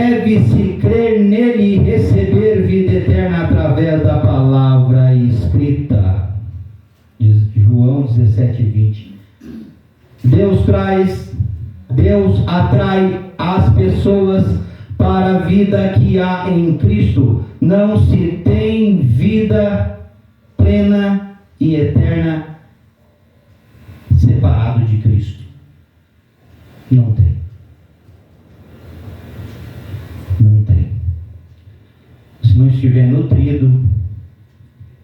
deve-se crer nele e receber vida eterna através da palavra escrita. João 17:20. Deus atrai as pessoas para a vida que há em Cristo. Não se tem vida plena e eterna separado de Cristo. Não tem. Não tem. Se não estiver nutrido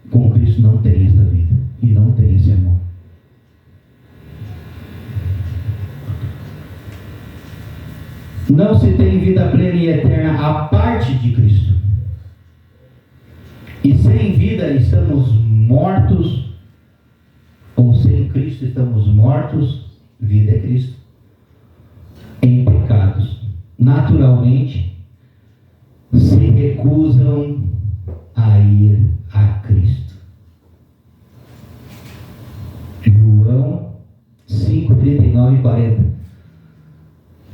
com Cristo, não tem essa vida e não tem esse amor. Não se tem vida plena e eterna à parte de Cristo. E sem vida estamos mortos, ou sem Cristo estamos mortos, vida é Cristo, em pecados. Naturalmente, se recusam a ir a Cristo. João 5, 39 e 40.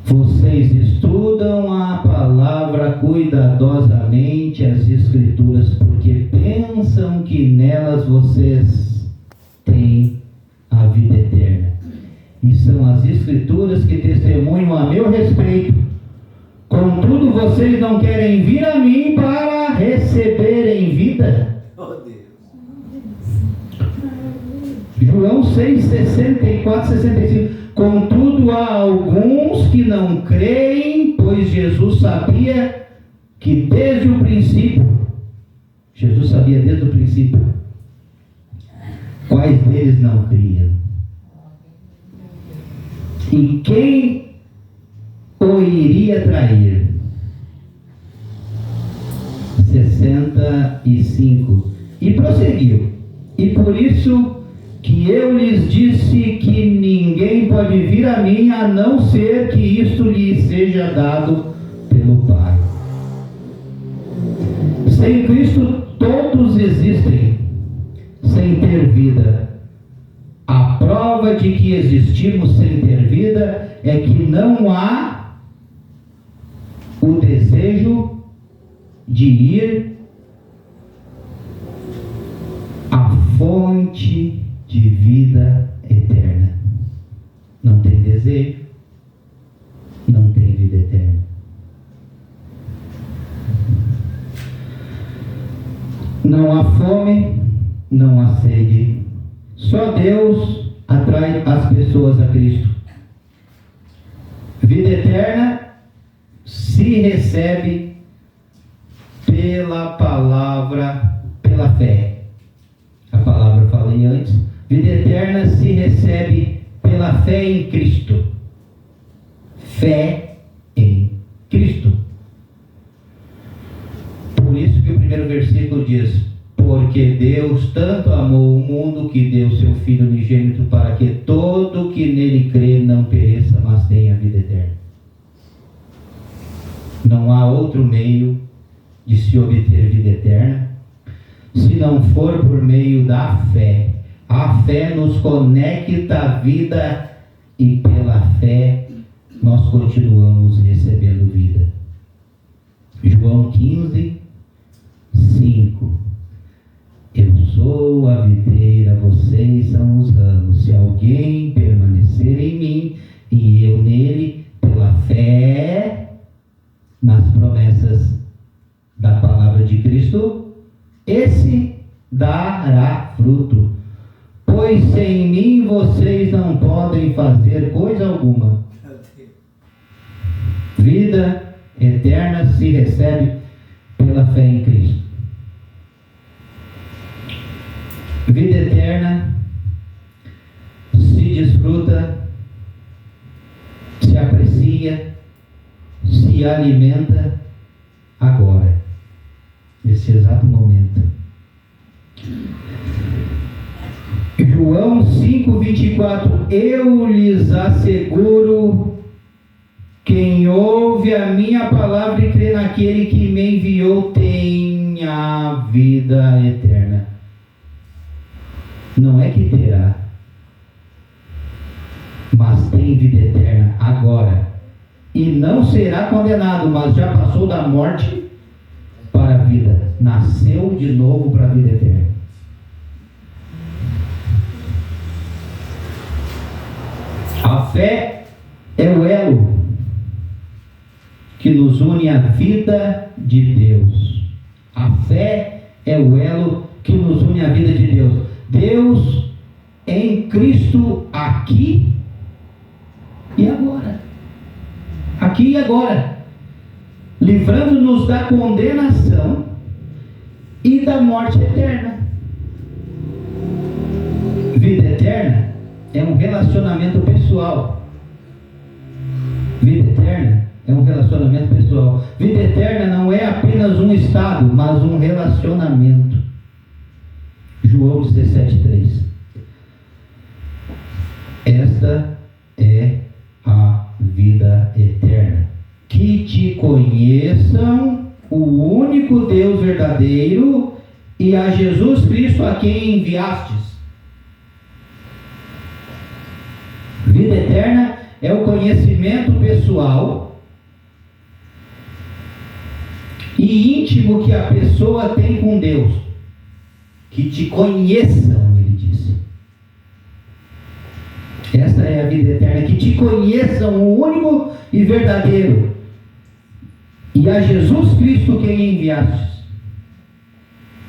Vocês estudam a palavra cuidadosamente, as Escrituras, porque pensam que nelas vocês têm a vida eterna. E são as Escrituras que testemunham a meu respeito. Contudo, vocês não querem vir a mim para receberem vida. Oh, Deus. João 6, 64, 65. Contudo, há alguns que não creem, pois Jesus sabia desde o princípio quais deles não criam. E quem o iria trair? 65. E prosseguiu. E por isso que eu lhes disse que ninguém pode vir a mim, a não ser que isto lhe seja dado pelo Pai. Sem Cristo todos existem, sem ter vida. A prova de que existimos sem ter vida é que não há o desejo de ir à fonte de vida eterna. Não tem desejo, não tem vida eterna. Não há fome, não há sede. Só Deus atrai as pessoas a Cristo. Vida eterna se recebe pela palavra, pela fé. A palavra eu falei antes. Vida eterna se recebe pela fé em Cristo. Fé em Cristo. Por isso que o primeiro versículo diz: porque Deus tanto amou o mundo que deu seu Filho unigênito para que todo que nele crê não pereça, mas tenha vida eterna. Não há outro meio de se obter vida eterna se não for por meio da fé. A fé nos conecta à vida e pela fé nós continuamos recebendo vida. João 15, 5. Eu sou a videira, vocês são os ramos. Se alguém permanecer em mim e eu nele, pela fé nas promessas da palavra de Cristo, esse dará fruto. Pois sem mim vocês não podem fazer coisa alguma. Vida eterna se recebe pela fé em Cristo. Vida eterna se desfruta, se aprecia, se alimenta agora, nesse exato momento. João 5:24. Eu lhes asseguro, quem ouve a minha palavra e crê naquele que me enviou tem a vida eterna. Não é que terá, mas tem vida eterna agora. e não será condenado, mas já passou da morte para a vida. Nasceu de novo para a vida eterna. A fé é o elo que nos une à vida de Deus. A fé é o elo que nos une à vida de Deus. Deus em Cristo aqui e agora. Aqui e agora. Livrando-nos da condenação e da morte eterna. Vida eterna é um relacionamento pessoal. Vida eterna é um relacionamento pessoal. Vida eterna não é apenas um estado, mas um relacionamento. João 17:3. Esta é a vida eterna. Que te conheçam o único Deus verdadeiro e a Jesus Cristo a quem enviastes. Vida eterna é o conhecimento pessoal e íntimo que a pessoa tem com Deus. Que te conheçam, ele disse. Esta é a vida eterna, que te conheçam o único e verdadeiro e a Jesus Cristo quem enviastes.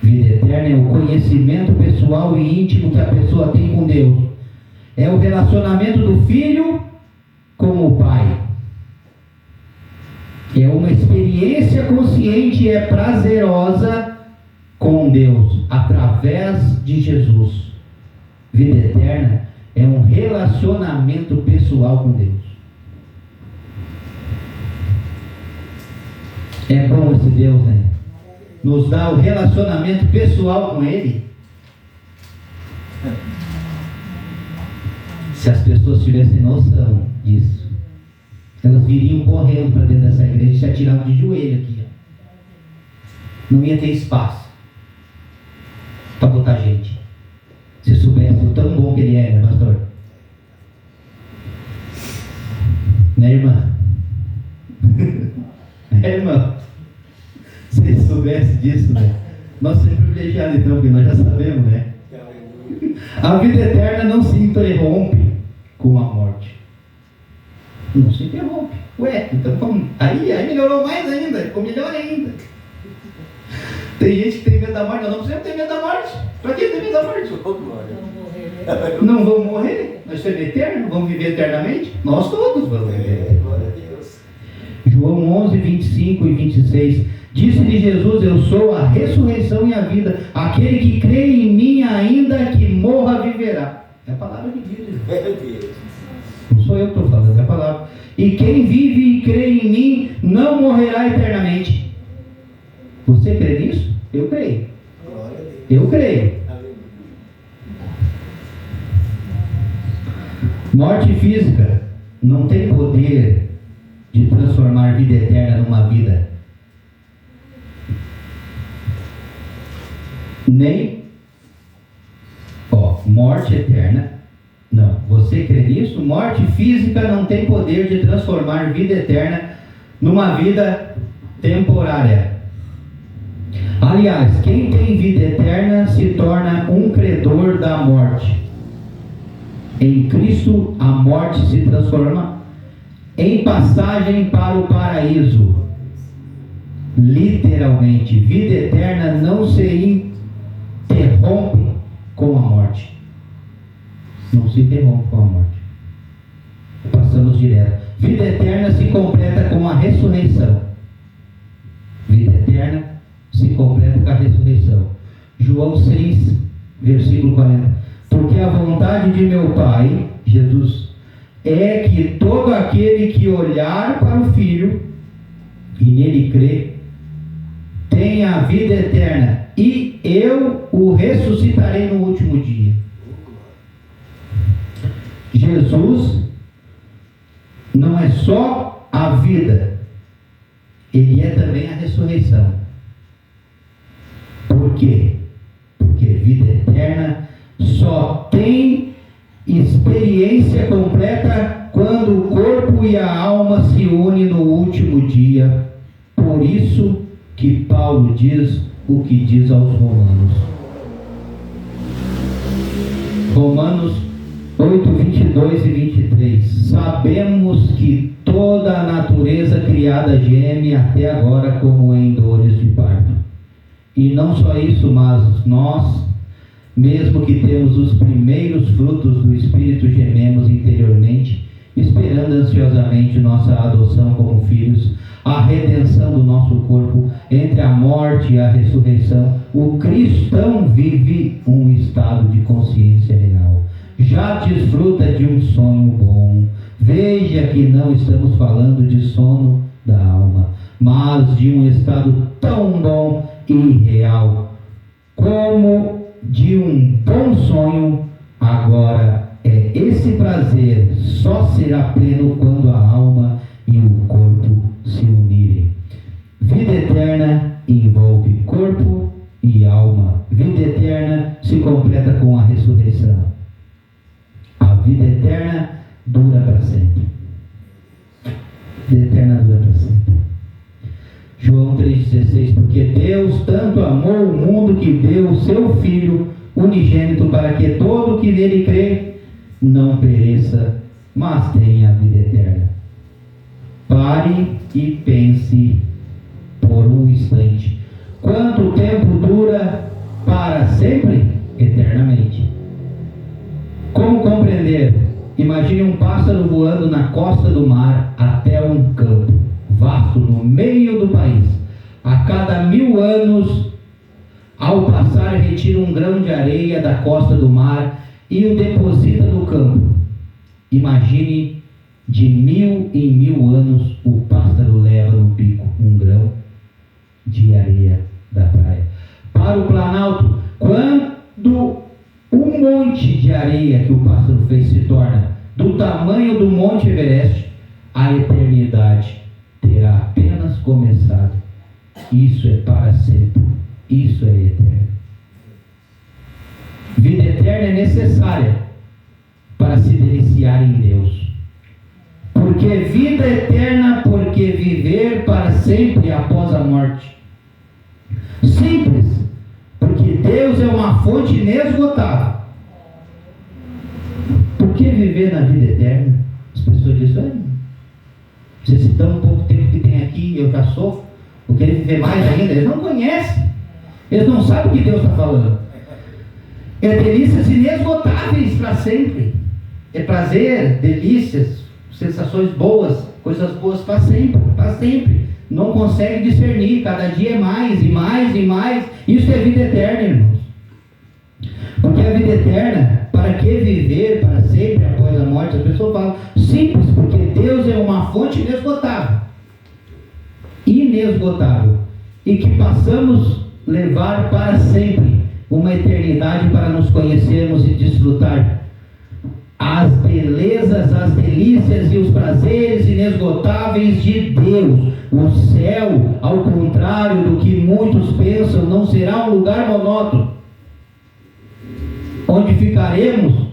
Vida eterna é o conhecimento pessoal e íntimo que a pessoa tem com Deus. É o relacionamento do filho com o pai. É uma experiência consciente e é prazerosa com Deus, através de Jesus. Vida eterna é um relacionamento pessoal com Deus. É bom esse Deus, né? Nos dá o relacionamento pessoal com Ele. Se as pessoas tivessem noção disso, elas viriam correndo para dentro dessa igreja e se atiravam de joelho aqui. Ó. Não ia ter espaço para botar gente. Se soubesse o tão bom que ele é, né, pastor? Né, irmã? Irmã? Se ele soubesse disso, né? Nós somos privilegiados então, porque nós já sabemos, né? A vida eterna não se interrompe com a morte. Não se interrompe. Ué, então vamos. Aí melhorou mais ainda, ficou melhor ainda. Tem gente que tem medo da morte. Nós não precisamos ter medo da morte. Para que ter medo da morte? Não vamos morrer. Nós somos eternos, vamos viver eternamente. Nós todos vamos viver. Glória a Deus. João 11, 25 e 26. Disse-lhe Jesus: eu sou a ressurreição e a vida. Aquele que crê em mim, ainda que morra, viverá. É a palavra de Deus. Não sou eu que estou falando, é a palavra. E quem vive e crê em mim não morrerá eternamente. Você crê nisso? Eu creio. Eu creio. Morte física não tem poder de transformar vida eterna numa vida. Nem morte eterna. Não, você crê nisso? Morte física não tem poder de transformar vida eterna numa vida temporária. Aliás, quem tem vida eterna se torna um credor da morte. Em Cristo, a morte se transforma em passagem para o paraíso. Literalmente, vida eterna não se interrompe com a morte. Não se interrompe com a morte. Passamos direto. Vida eterna se completa com a ressurreição. Vida eterna se completa com a ressurreição. João 6, versículo 40. Porque a vontade de meu Pai, Jesus, é que todo aquele que olhar para o Filho e nele crer, tenha a vida eterna, e eu o ressuscitarei no último dia. Jesus não é só a vida, ele é também a ressurreição. Por quê? Porque vida eterna só tem experiência completa quando o corpo corpo e a alma se unem no último dia. Por isso que Paulo diz o que diz aos Romanos. Romanos 8, 22 e 23. Sabemos que toda a natureza criada geme até agora como em dores de parto. E não só isso, mas nós, mesmo que temos os primeiros frutos do Espírito, gememos interiormente, esperando ansiosamente nossa adoção como filhos, a redenção do nosso corpo. Entre a morte e a ressurreição, o cristão vive um estado de consciência real. Já desfruta de um sonho bom. Veja que não estamos falando de sono da alma, mas de um estado tão bom e real como de um bom sonho. Agora, esse prazer só será pleno quando a alma e o corpo se unirem. Vida eterna envolve corpo e alma. Vida eterna se completa com a ressurreição. A vida eterna dura para sempre. Vida eterna dura para sempre. João 3,16. Porque Deus tanto amou o mundo que deu o seu Filho unigênito, para que todo que nele crê não pereça, mas tenha a vida eterna. Pare e pense por um instante. Quanto tempo dura para sempre? Eternamente. Como compreender? Imagine um pássaro voando na costa do mar até um campo vasto no meio do país. A cada 1000 anos, ao passar, retira um grão de areia da costa do mar e o deposita no campo. Imagine de 1000 em 1000 anos o pássaro leva no bico um grão de areia da praia. Para o Planalto, quando um monte de areia que o pássaro fez se torna do tamanho do Monte Everest, a eternidade terá apenas começado. Isso é para sempre. Isso é eterno. Vida eterna é necessária para se deliciar em Deus. Porque vida eterna, porque viver para sempre após a morte. Simples, porque Deus é uma fonte inesgotável. Por que viver na vida eterna? As pessoas dizem: vocês estão um pouco tempo que tem aqui, eu já sofro, eu quero viver mais ainda. Eles não conhecem, eles não sabem o que Deus está falando. É delícias inesgotáveis para sempre. É prazer, delícias, sensações boas, coisas boas para sempre, para sempre. Não consegue discernir, cada dia é mais e mais e mais. Isso é vida eterna, irmãos. Porque a vida eterna, para que viver para sempre após a morte? As pessoas falam: simples, porque Deus é uma fonte inesgotável. Inesgotável. E que passamos levar para sempre uma eternidade para nos conhecermos e desfrutar as belezas, as delícias e os prazeres inesgotáveis de Deus. O céu, ao contrário do que muitos pensam, não será um lugar monótono, onde ficaremos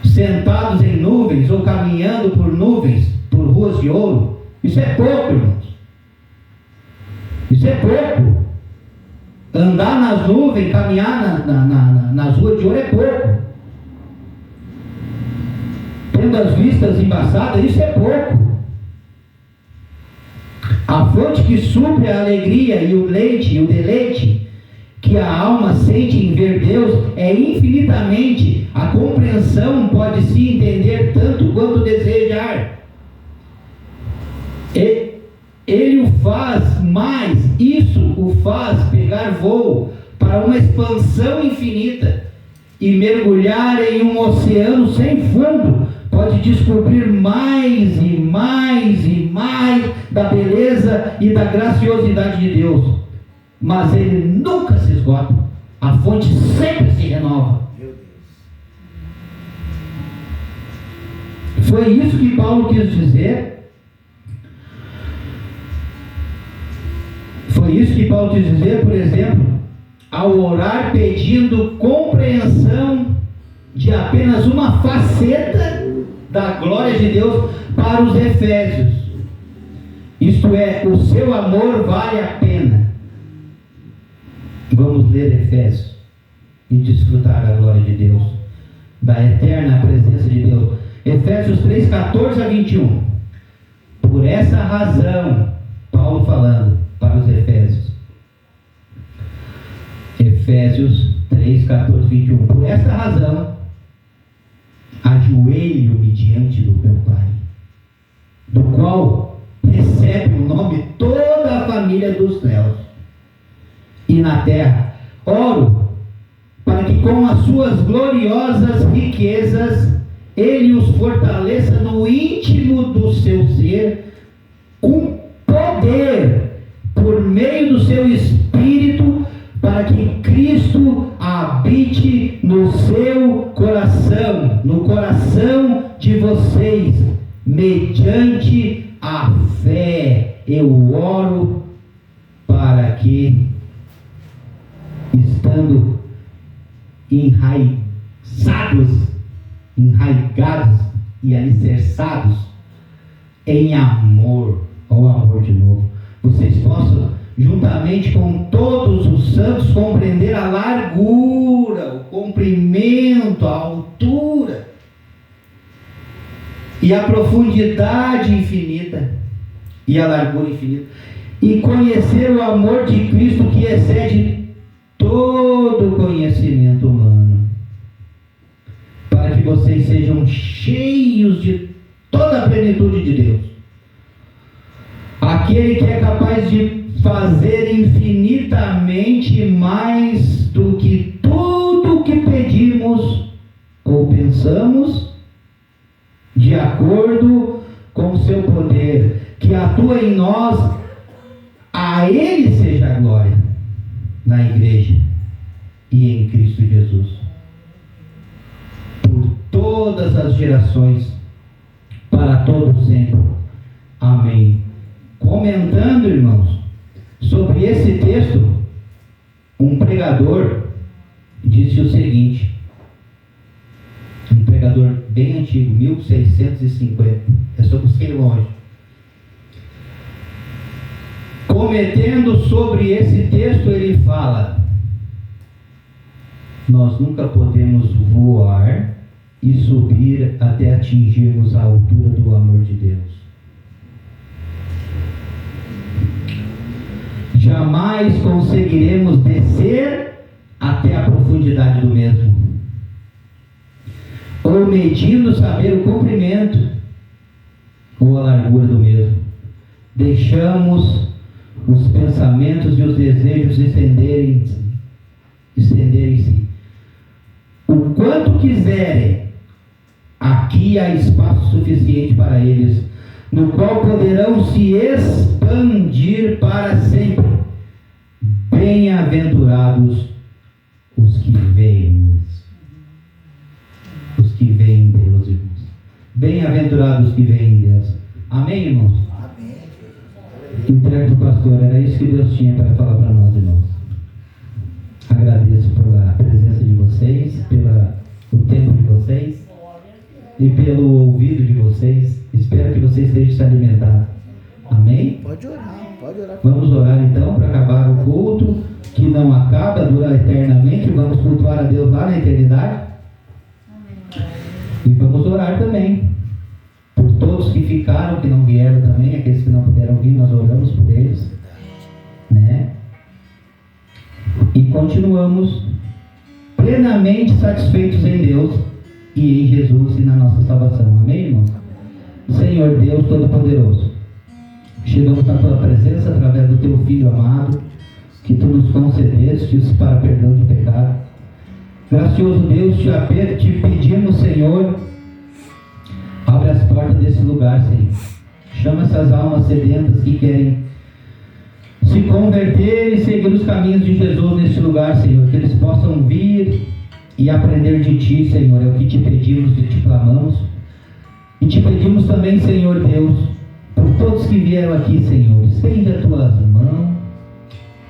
sentados em nuvens ou caminhando por nuvens, por ruas de ouro. Isso é pouco, irmãos. Isso é pouco. Andar nas nuvens, caminhar nas ruas de ouro é pouco. Tendo as vistas embaçadas, isso é pouco. A fonte que supre a alegria e o leite e o deleite que a alma sente em ver Deus é infinitamente. A compreensão pode se entender tanto quanto desejar. Ele o faz mais, isso o faz pegar voo para uma expansão infinita e mergulhar em um oceano sem fundo. Pode descobrir mais e mais e mais da beleza e da graciosidade de Deus. Mas ele nunca se esgota. A fonte sempre se renova. Foi isso que Paulo quis dizer. Foi isso que Paulo quis dizer, por exemplo, ao orar pedindo compreensão de apenas uma faceta da glória de Deus para os efésios. Isto é, o seu amor vale a pena. Vamos ler Efésios e desfrutar da glória de Deus, da eterna presença de Deus. Efésios 3, 14 a 21. Por essa razão, Paulo falando para os Efésios. Efésios 3, 14, 21. Por essa razão, ajoelho-me diante do meu Pai, do qual recebe o nome toda a família dos céus e na terra. Oro para que com as suas gloriosas riquezas Ele os fortaleça no íntimo do seu ser, com poder, por meio do seu Espírito, para que Cristo habite no seu coração, no coração de vocês, mediante a fé. Eu oro para que, estando enraigados e alicerçados em amor, ao amor de novo, vocês possam, juntamente com todos os santos, compreender a largura, o comprimento, a altura e a profundidade infinita e a largura infinita, e conhecer o amor de Cristo que excede todo conhecimento humano, para que vocês sejam cheios de toda a plenitude de Deus. Aquele que é capaz de fazer infinitamente mais do que tudo o que pedimos ou pensamos, de acordo com o seu poder, que atua em nós. A Ele seja a glória na igreja e em Cristo Jesus, por todas as gerações, para todos sempre. Amém. Comentando, irmãos, sobre esse texto, um pregador disse o seguinte, um pregador bem antigo, 1650, eu só busquei longe. Cometendo sobre esse texto, ele fala: nós nunca podemos voar e subir até atingirmos a altura do amor de Deus. Jamais conseguiremos descer até a profundidade do mesmo, ou medindo saber o comprimento ou a largura do mesmo. Deixamos os pensamentos e os desejos estenderem-se o quanto quiserem. Aqui há espaço suficiente para eles, no qual poderão se expandir para sempre. Bem-aventurados os que veem. Os que veem Deus, irmãos. Bem-aventurados os que veem Deus. Amém, irmãos? Amém. Entregue para o pastor. Era isso que Deus tinha para falar para nós, irmãos. Agradeço pela presença de vocês, pelo tempo de vocês e pelo ouvido de vocês. Espero que vocês estejam se alimentando. Amém? Pode orar. Vamos orar então para acabar o culto, que não acaba, dura eternamente. Vamos cultuar a Deus lá na eternidade. E vamos orar também por todos que ficaram, que não vieram também, aqueles que não puderam vir, nós oramos por eles, né? E continuamos plenamente satisfeitos em Deus e em Jesus e na nossa salvação. Amém, irmãos? Senhor Deus Todo-Poderoso, chegamos na Tua presença através do Teu Filho amado, que Tu nos concedeste para perdão de pecado. Gracioso Deus, te pedimos, Senhor, abre as portas desse lugar, Senhor. Chama essas almas sedentas que querem se converter e seguir os caminhos de Jesus neste lugar, Senhor. Que eles possam vir e aprender de Ti, Senhor. É o que te pedimos e te clamamos. E te pedimos também, Senhor Deus, por todos que vieram aqui, Senhor, estende as Tuas mãos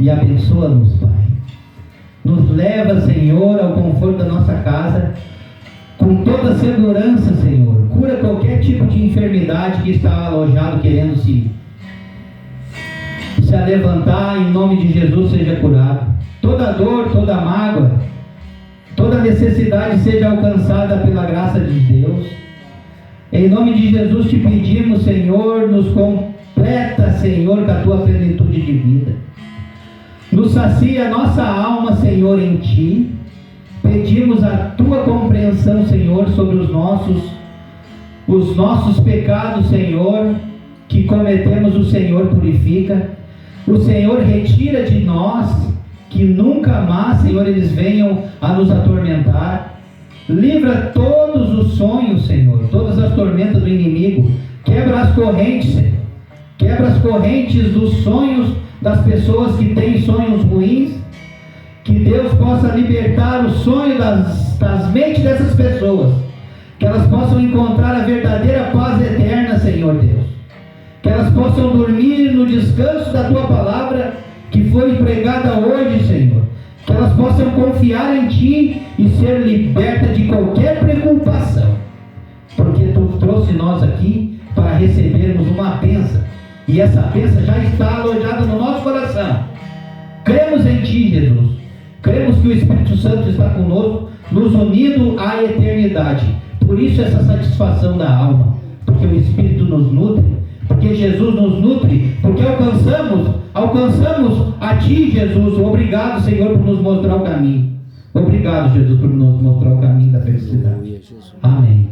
e abençoa-nos, Pai. Nos leva, Senhor, ao conforto da nossa casa, com toda segurança, Senhor. Cura qualquer tipo de enfermidade que está alojado querendo se levantar, em nome de Jesus seja curado. Toda dor, toda mágoa, toda necessidade seja alcançada pela graça de Deus. Em nome de Jesus te pedimos, Senhor, nos completa, Senhor, com a tua plenitude de vida. Nos sacia a nossa alma, Senhor, em ti. Pedimos a tua compreensão, Senhor, sobre os nossos pecados, Senhor, que cometemos, o Senhor purifica. O Senhor retira de nós, que nunca mais, Senhor, eles venham a nos atormentar. Livra todos os sonhos, Senhor, todas as tormentas do inimigo. Quebra as correntes, Senhor. Quebra as correntes dos sonhos das pessoas que têm sonhos ruins. Que Deus possa libertar o sonho das mentes dessas pessoas. Que elas possam encontrar a verdadeira paz eterna, Senhor Deus. Que elas possam dormir no descanso da tua palavra que foi pregada hoje, Senhor. Que elas possam confiar em ti e ser libertas de qualquer preocupação. Porque tu trouxe nós aqui para recebermos uma bênção. E essa bênção já está alojada no nosso coração. Cremos em ti, Jesus. Cremos que o Espírito Santo está conosco, nos unindo à eternidade. Por isso essa satisfação da alma. Porque o Espírito nos nutre. Porque Jesus nos nutre. Porque alcançamos a ti, Jesus. Obrigado, Senhor, por nos mostrar o caminho. Obrigado, Jesus, por nos mostrar o caminho da felicidade. Amém.